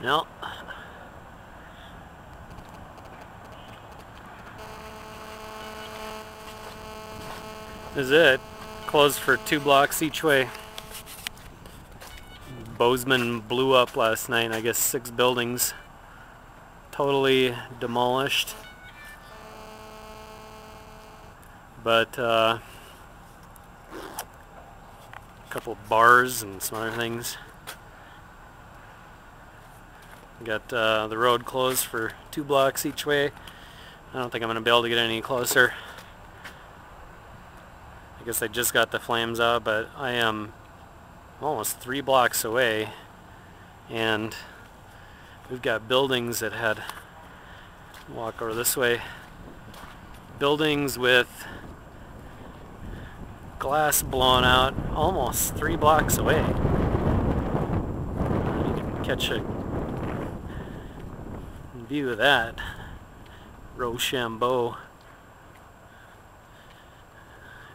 No. This is it. Closed for 2 blocks each way. Bozeman blew up last night. I guess 6 buildings totally demolished. But a couple bars and some other things. Got the road closed for 2 blocks each way. I don't think I'm going to be able to get any closer. I guess I just got the flames out, but I am almost 3 blocks away, and we've got buildings that had, walk over this way, buildings with glass blown out almost 3 blocks away. You can catch a view of that. Rochambeau.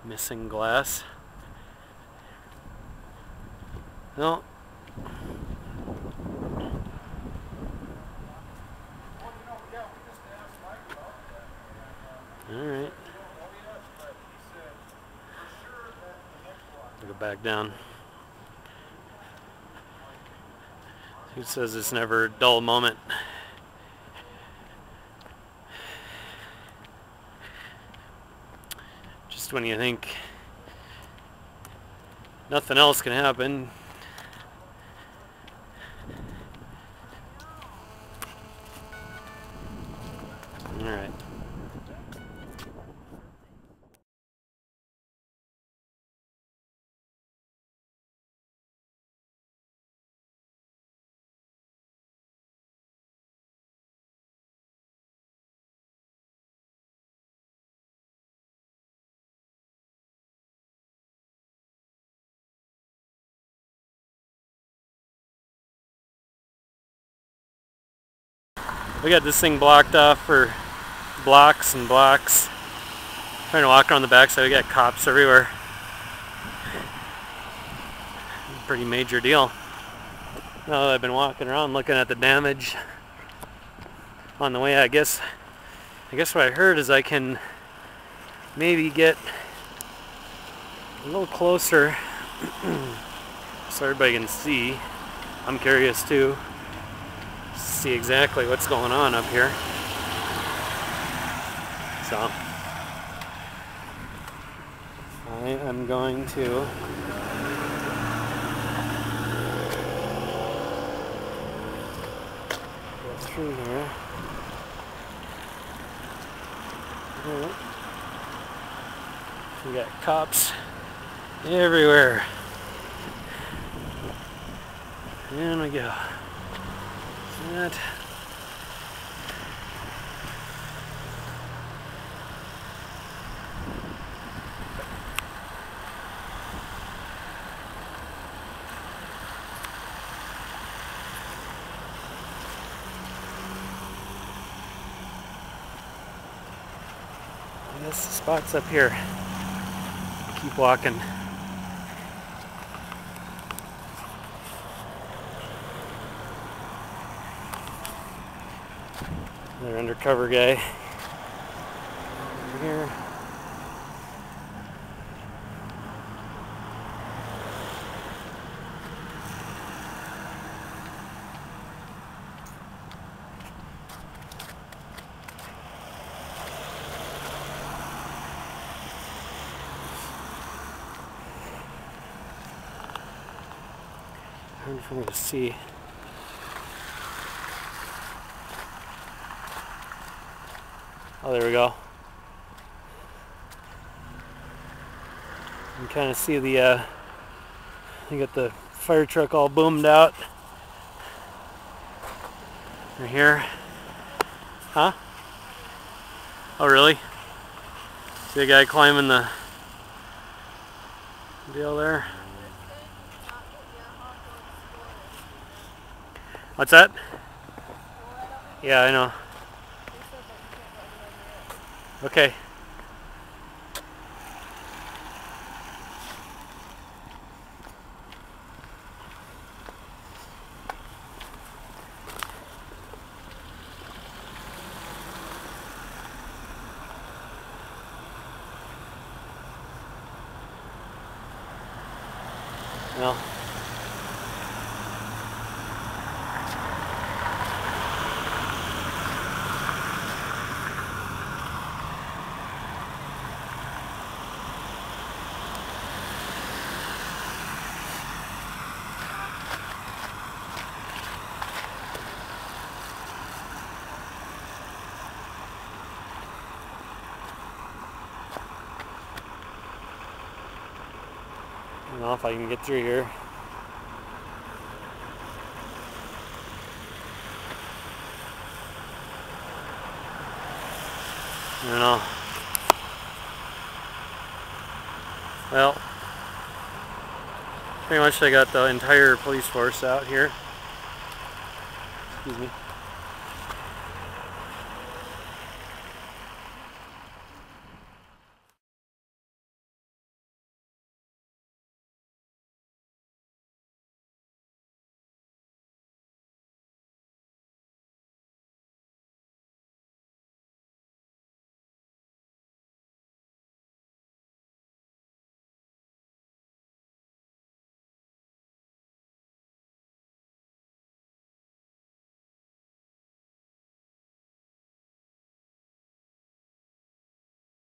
Missing glass. No. Alright. I'll go back down. Who says it's never a dull moment? Just when you think nothing else can happen, all right. We got this thing blocked off for blocks and blocks. Trying to walk around the backside, we got cops everywhere. Pretty major deal. Now that I've been walking around looking at the damage on the way, I guess what I heard is I can maybe get a little closer so everybody can see. I'm curious too. See exactly what's going on up here. So I am going to go through here. We got cops everywhere. In we go. That. I guess the spot's up here. Keep walking. Another undercover guy over here. Hard for me to see. Oh, there we go. You can kind of see the, you got the fire truck all boomed out. Right here. Huh? Oh, really? See the guy climbing the deal there? What's that? Yeah, I know. Okay. know if I can get through here. I don't know. Well, pretty much I got the entire police force out here. Excuse me.